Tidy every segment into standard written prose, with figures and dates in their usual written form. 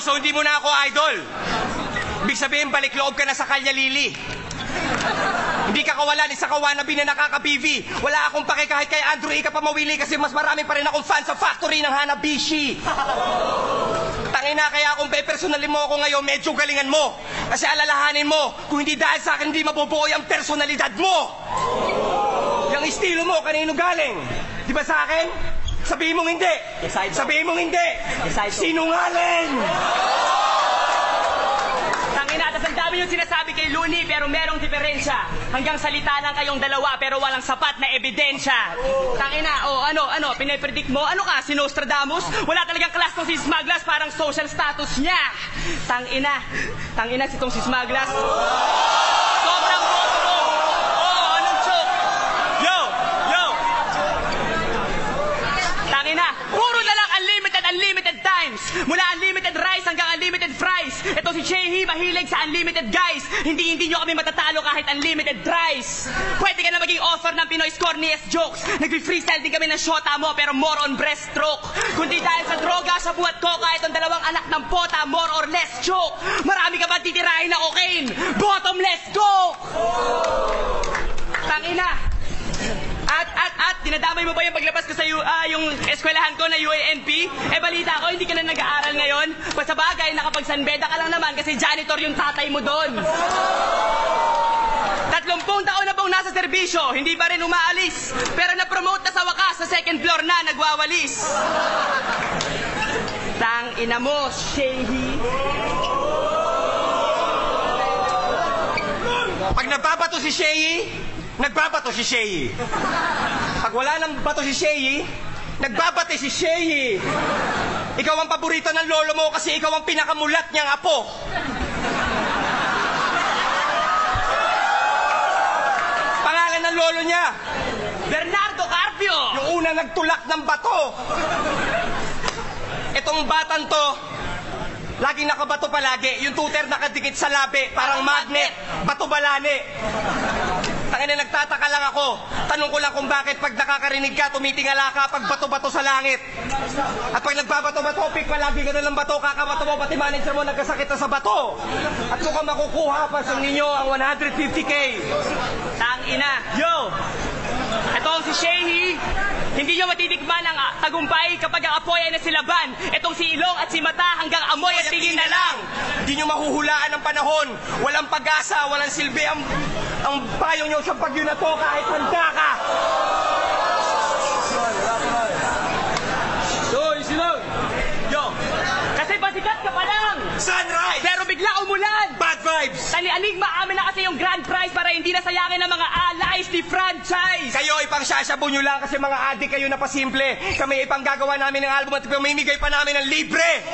so hindi mo na ako idol. Ibig sabihin, balik loob ka na sa Kalya Lili. Hindi ka kawalan, isa ka wannabe na nakaka-PV. Wala akong pake kahit kay Andrew Ika pa mawili kasi mas marami pa rin akong fan sa factory ng Hanabishi. Tangina, kaya kung pe-personalin mo ako ngayon, medyo galingan mo. Kasi alalahanin mo, kung hindi dahil sa akin, hindi mabubuo yung personalidad mo. Yung estilo mo, kanino galing? Di ba sa akin? Sabihin mong hindi. Sabihin mong hindi. Sinungaling! Tangina, tas ang dami yung sinasabi kay Looney pero merong diferensya. Hanggang salita lang kayong dalawa pero walang sapat na ebidensya. Tangina, ano, pinapredict mo? Ano ka, si Nostradamus? Wala talagang class tong si Smaglas, parang social status niya. Tangina si tong si Smaglas. Sobrang bobo. Anong joke? Yo! Tangina, puro na lang unlimited times. Mula unlimited rice hanggang unlimited fries. Ito si Chehi, mahilig sa unlimited guys. Hindi nyo kami matatalo kahit unlimited rice. Pwede ka na maging author ng Pinoy's corniest jokes. Nag-freestyle din kami ng shota mo pero more on breaststroke. Kundi dahil sa droga, sa buhat ko, kahit ang dalawang anak ng pota, more or less joke. Marami ka ba titirahin na cocaine? Bottomless coke! Tangina! At, dinadamay mo ba yung paglabas ko sa yung eskwelahan ko na UANP? Balita ko, hindi ka na nag-aaral ngayon. Basta bagay, nakapag-sanbeda ka lang naman kasi janitor yung tatay mo doon. 30 taon na bang nasa serbisyo, hindi pa rin umaalis. Pero na-promote na sa wakas, sa second floor na, nagwawalis. Tangina mo, Shehi. Pag nagbabato si Shehi, nagbabato si Shehi. Pag wala nang bato si Shehi, nagbabate si Shehi. Ikaw ang paborito ng lolo mo kasi ikaw ang pinakamulat niyang apo. Pangalan ng lolo niya, Bernardo Carpio. yung una nagtulak ng bato. Itong batang to, laging nakabato palagi. Yung tuter nakadikit sa labi, parang magnet. Bato balane. Tangina, nagtataka lang ako. Tanong ko lang kung bakit pag nakakarinig ka, tumitingala ka pag bato-bato sa langit. At pag nagbabato-bato, pick palagi ka na ng bato, kakabato mo, pati manager mo nagkasakit na sa bato. At mukhang makukuha pa sa ninyo ang 150K. Tangina. Yo! Ito ang si Shehi. Hindi nyo matitikman ang tagumpay kapag ang apoy ay nasilaban. Itong si Ilong at si Mata hanggang amoy at tingin na lang. Hindi nyo mahuhulaan ng panahon. Walang pag-asa, walang silbi. Ang payo nyo sa bagyo na to kahit handa ka. Yo! Kasi basikat ka pa lang. Sunrise! Pero bigla umulan. Bad vibes! Tali-anig, maamin na kasi yung grand prize para hindi na sayangin ng mga allies ni franchise. Kayo ipang sasabo nyo lang kasi mga adik kayo na pasimple. Kami ipang gagawa namin ng album at mamimigay pa namin ng libre.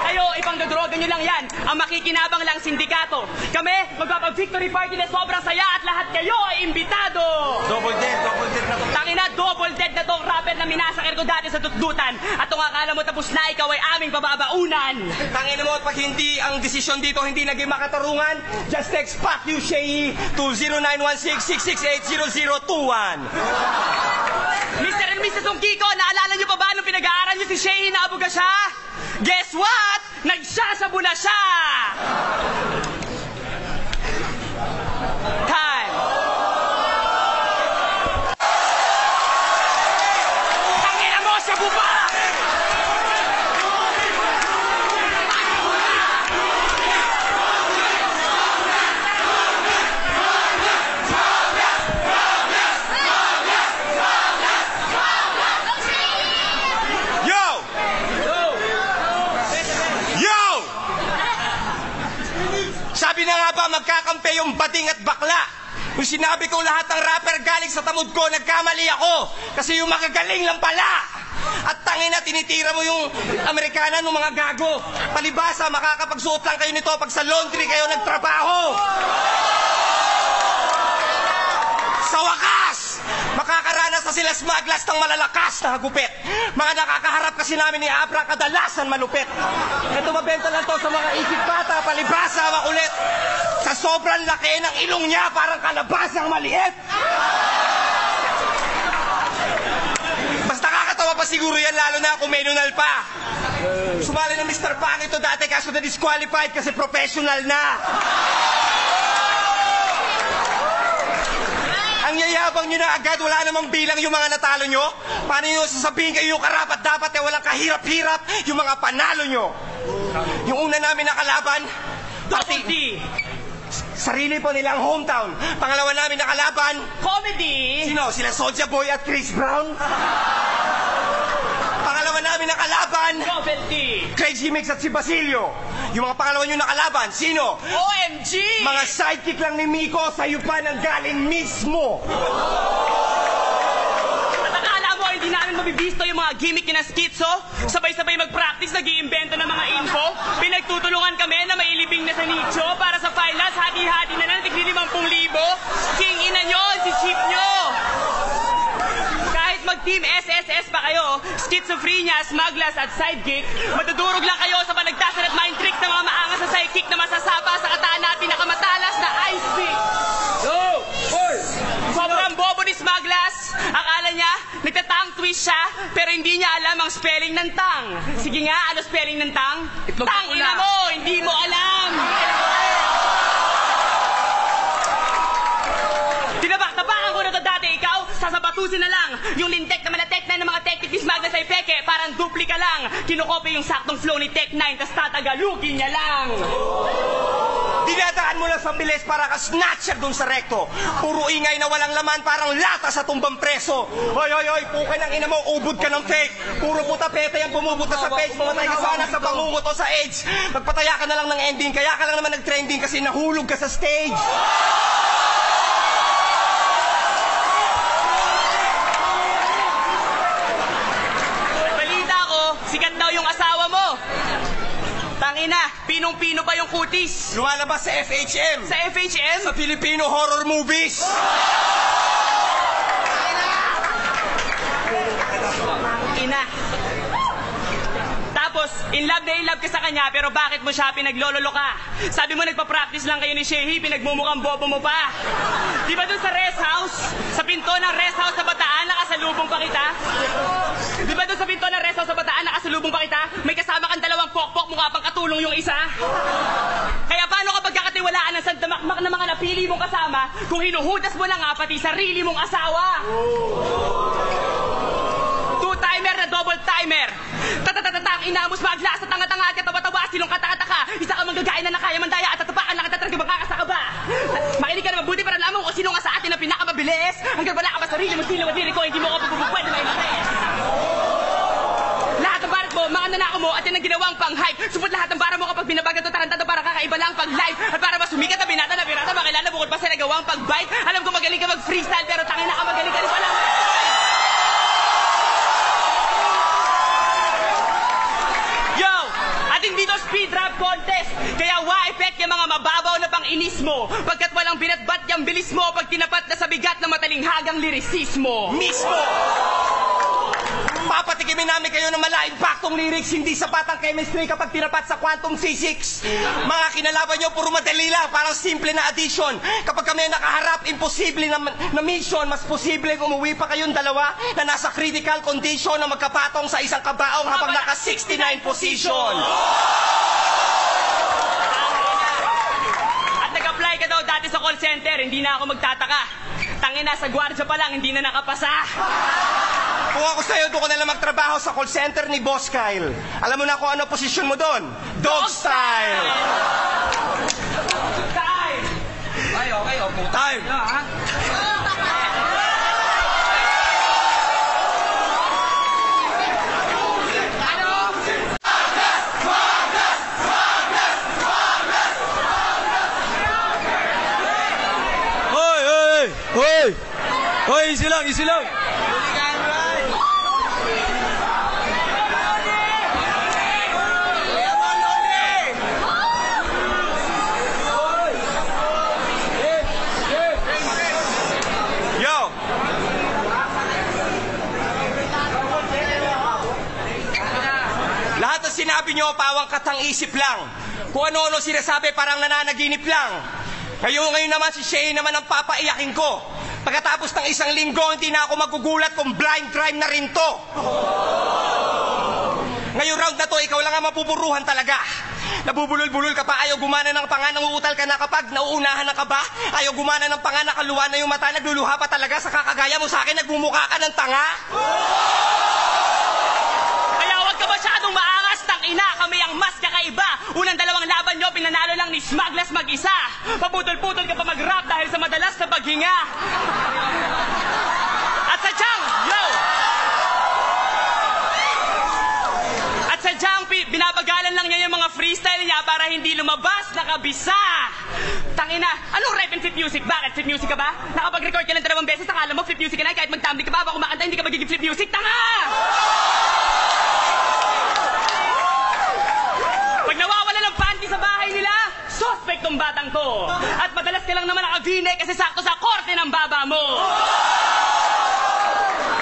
Kayo, ipang dodroga nyo lang yan. Ang makikinabang lang sindikato. Kami, magpapag-victory party na sobrang saya at lahat kayo ay imbitado. Double dead na to. Tangina, double dead na tong rapper na minasakir ko dati sa tutdutan. At kung akala mo tapos na, ikaw ay aming pababaunan. Tangina mo, pag hindi ang desisyon dito hindi naging makatarungan, just text fuck you, Shehi, to 0916-668-0021. Mr. and Mrs. Kiko, naalala nyo pa ba nung pinag-aaral nyo si Shehi na abuga siya? Guess what? Nagsasabo na siya! Time! Tangina mo, siya buba! Sabi na nga ba, magkakampi yung bading at bakla. Yung sinabi kong lahat ng rapper galing sa tamod ko, nagkamali ako. Kasi yung magagaling lang pala. At tangina, tinitira mo yung Amerikana ng mga gago. Palibasa, makakapagsuot lang kayo nito pag sa laundry kayo nagtrabaho. Sa wakas, makakaranas na sila Smaglas ng malalakas na hagupit. Mga nakakaharap kasi namin ni Abra kadalasan malupit. Ito mabenta lang to sa mga isip bata, palibasa, makulit. Sa sobrang laki ng ilong niya, parang kalabasang maliit. Basta kakatawa pa siguro yan, lalo na kung may nunal pa. Sumali ng Mr. Pangit to dati kaso na disqualified kasi professional na. Ang yayabang nyo na agad, wala namang bilang yung mga natalo nyo. Paano nyo sasabihin kayo yung karapat dapat walang kahirap-hirap yung mga panalo nyo? Yung una namin na kalaban, Comedy! sarili po nilang hometown. Pangalawa namin na kalaban, Comedy! sino? Sila Soulja Boy at Chris Brown? Pangalawa namin na kalaban, Novelty! Crazy Mix at si Basilio. Yung mga pangalawa nyo na kalaban, sino? OMG! Mga sidekick lang ni Miko, sa'yo pa nang galing mismo. At akala mo hindi namin mabibisto yung mga gimmick na skitso? Sabay-sabay mag-practice, nag-iimbento ng mga info? Pinagtutulungan kami na mailibing na sa nicho para sa finals, hati-hati na ng tigli 50,000? King ina nyo, si Chief nyo! Kahit mag-team SSS pa kayo, schizophrenia, smugglers at sidekick, madudurog lang kayo sa panagtasan at mind trick ng mga maangas na sidekick na masasapa sa kataan na pinakamatalas na ice pick. Go! Boy! Sobrang bobo ni Smugglers. Akala niya, nagtatang twist siya, pero hindi niya alam ang spelling ng tang. Sige nga, ano spelling ng tang? Tang ina mo, hindi mo alam. Tinabak-tabakan ko na to dati, ikaw, sasabatusin na lang. Yung lintek na malatek na ng mga technique ni Smugglers ay peke, parang duplika lang. Kinokopy yung saktong flow ni Tech 9, tas tatagalugin niya lang. Dinadaan mo lang sa bilis para ka snatcher dun sa rekto. Puro ingay na walang laman, parang lata sa tumbang preso. Hoy, hoy, hoy, pukay ng ina mo, ubod ka ng fake. Puro puta peta yung bumubuta sa page. Mamatay ka sana sa bangungot o sa edge. Magpataya ka na lang ng ending, kaya ka lang naman nag-trending kasi nahulog ka sa stage. Balita ko, sikat daw yung asawa mo. Tangina, pinong-pino pa yung kutis. Lumalabas sa FHM. Sa FHM? Sa Filipino horror movies. Ina. Tapos, in love na in love ka sa kanya, pero bakit mo siya pinaglololo ka? Sabi mo nagpa-practice lang kayo ni Shehi, pinagmumukhang bobo mo pa. Di ba dun sa rest house? Sa pinto ng rest house sa Bataan, nakasalubong pa kita? Di ba dun sa pinto ng rest house sa Bataan, nakasalubong pa kita? May kasama kang dalawang pokpok, mukha pang katulong yung isa? Kaya paano kapag kakatiwalaan ng sandamakmak na mga napili mong kasama kung hinuhudas mo na nga pati sarili mong asawa? Two-timer na double timer. Tatatatatang inamos magla sa tanga-tanga at katawa-tawa silong katakataka. Isa ka manggagain na nakaya mandaya at tatapakan na katatarga makakasa ka ba? Makinig ka na mabuti para lamang kung sino nga sa atin ang pinakamabilis. Hanggang wala ka ba sarili mo sino wadiri ko hindi mo ka pwede may matis. Lahat ng barat mo, mga nanako mo at yan ang ginawang pang-hype. Supot lahat ng bara mo kapag binabagan to tarantado para kakaiba lang pag-live. At para masumikat na binata na birata makilala bukod pa sa nagawang pag-bite. Alam ko magaling ka mag-freestyle pero tangin na ka magaling ka rin pala. Yo! Ating dito speed rap contest. Kaya wa-effect yung mga mababaw na pang-inis mo. Pagkat walang binatbat yung bilis mo pag tinapat na sa bigat ng matalinghagang lirisismo. Mismo! Papatikimin namin kayo ng mala-impactong lyrics, hindi sapat ang chemistry kapag tinapat sa quantum physics. Mga kinalaban nyo, puro madali lang, parang simple na addition. Kapag kami nakaharap, imposible na mission, mas posible umuwi pa kayong dalawa na nasa critical condition na magkapatong sa isang kabaong habang naka 69 position. At nag-apply ka daw dati sa call center, hindi na ako magtataka. Tangina, sa gwardiya pa lang, hindi na nakapasa. Kung ako sa'yo, doon ko na lang magtrabaho sa call center ni Boss Kyle. Alam mo na kung ano posisyon mo doon? Dog style! Time! Ay, okay, opo. Time! Hoy, hoy, hoy! Hoy, easy lang, easy lang! Yo! Lahat ng sinabi nyo, pawang katang isip lang. Kung ano-ano sinasabi, parang nananaginip lang. Ngayon naman si Shay naman ang papaiyakin ko. Pagkatapos ng isang linggo, hindi na ako magugulat kung blind crime na rin to. Ngayong round na to, ikaw lang ang mapupuruhan talaga. Nabubulol-bulol ka pa, ayaw gumana ng panga, nanguutal ka na kapag nauunahan na ka ba? Ayaw gumana ng panga, nakaluwa na yung mata, nagluluha pa talaga sa kakagaya mo sa akin, nagmumukha ka ng tanga. Kaya huwag ka masyadong maangas, tangina. Kami ang mas kakaiba. Unang dalawang laban nyo, pinanalo lang ni Smaglas mag-isa. Paputol-putol ka pa mag-rap dahil sa madalas na paghinga. At sadyang, binabagalan lang niya yung mga freestyle niya para hindi lumabas na kabisa. Tangina, anong rap and flip music? Bakit? Flip music ka ba? Nakapag-record ka lang 2 beses, akala mo flip music ka na, kahit mag-tumbling ka ba, baka kumakanta, hindi ka magiging flip music. Tanga! Pag nawawala ng panty sa bahay nila, suspect tong batang to. At madalas ka lang naman nakavine kasi sakto sa korte ng baba mo.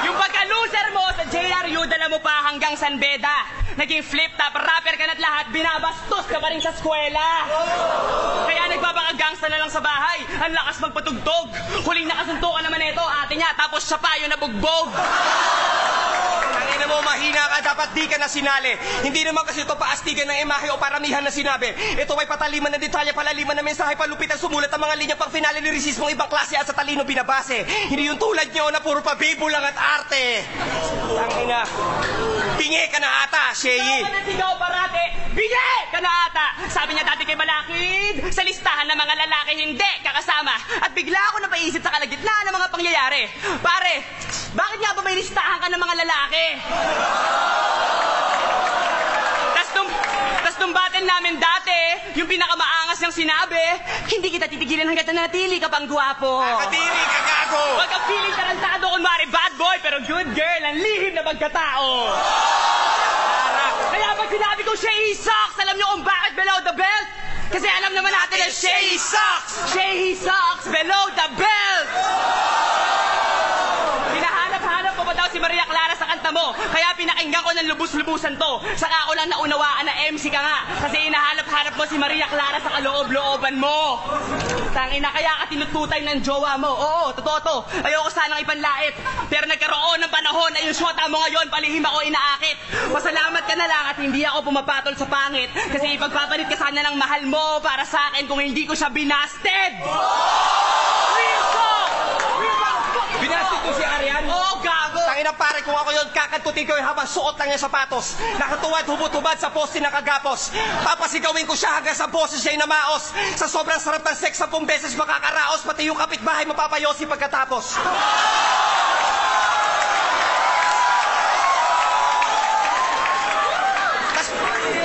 Yung pagka-loser mo sa JRU, dala mo pa hanggang San Beda. Naging flip-top, rapper ka na't lahat, binabastos ka pa rin sa eskwela. Kaya nagpapakagangsta na lang sa bahay, ang lakas magpatugtog. Huling nakasuntukan naman ito, ate niya, tapos siya pa yung nabugbog. Tangina mo, mahina ka, dapat di ka na sinali. Hindi naman kasi ito paastigan ng imahe o paramihan na sinabi. Ito ay pataliman ng detalye, palaliman ng mensahe, palupitan, sumulat ang mga linya pang finale ni resismong ibang klase at sa talino binabase. Hindi yung tulad nyo na puro pabibo lang at arte. Tangina, bingi ka na ata, Sheyi. Sigaw ka na sigaw parate, bingi ka na ata. Sabi niya dati kay Balakid, sa listahan ng mga lalaki hindi kakasama. At bigla ako napaisip sa kalagitnaan ng mga pangyayari. Pare, bakit nga ba may listahan ka ng mga lalaki? Tas nung battle namin dati, yung pinakamaangas niyang sinabi, hindi kita titigilan hanggat nanatili ka pang gwapo. Nakadiri ka, gago. Huwag kang feeling tarantado kunwari bad boy, pero good girl, ang lihim na pagkatao. Kaya pag sinabi ko Shehi sucks, alam niyo kung bakit below the belt? Kasi alam naman natin na Shehi sucks! Shehi sucks below the belt! Hinahanap-hanap ko pa daw si Maria Clara sa kanta mo. Kaya pinakinggan ko ng lubus-lubusan to. Saka ko lang naunawaan na MC ka nga. Kasi hinahanap-hanap mo si Maria Clara sa kaloob-looban mo. Tangina, kaya ka tinututay ng jowa mo. Oo, totoo to. Ayoko sanang ipanlait. Pero nagkaroon ng panahon na yung shota mo ngayon, palihim ako inaakit. Pasalamat ka na lang at hindi ako pumapatol sa pangit. Kasi ipagpapalit ka sana ng mahal mo para sa akin kung hindi ko siya binasted. Binasted ko si Arian? Oo, gago. Tangina pare, kung ako yun, kakantutin ko yung habang suot lang niya sapatos. Nakatuwad, hubot-hubad sa poste nakagapos. Papasigawin ko siya hanggang sa boses siya'y namaos. Sa sobrang sarap ng sex, 10 beses makakaraos. Pati yung kapitbahay mapapayosi pagkatapos.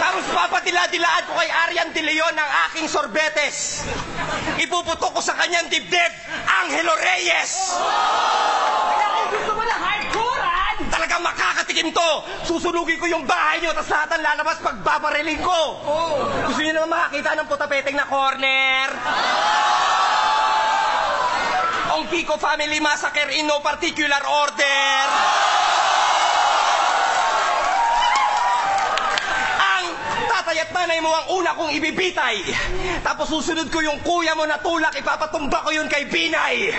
Tapos papadila-dilaan ko kay Arian De Leon ang aking sorbetes. Ipuputok ko sa kanyang dibdib, Angelo Reyes. Gusto mo na hardcore-an? Talagang makakatikim to. Susunugin ko yung bahay niyo, tapos lahat ang lalabas pagbabariling ko. Gusto niyo naman makakita ng putapeteng na corner? Ang Kiko Family Massacre in no particular order. Tatay at nanay mo ang una kong ibibitay. Tapos susunod ko yung kuya mo na tulak, ipapatumba ko yun kay Binay.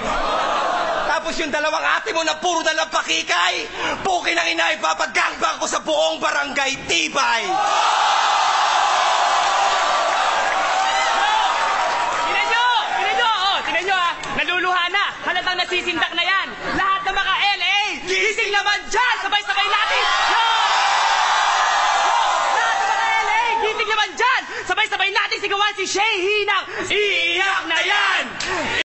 Tapos yung dalawang ate mo na puro na lang pakikay, pukin ang ina, ipapagangbang ko sa buong barangay Tibay. Tingnan nyo naluluha na, halatang nasisindak na yan. Lahat ng mga LA, gising naman dyan, sabay-sabay natin. Gising naman dyan! Sabay-sabay natin sigawan si Shehi ng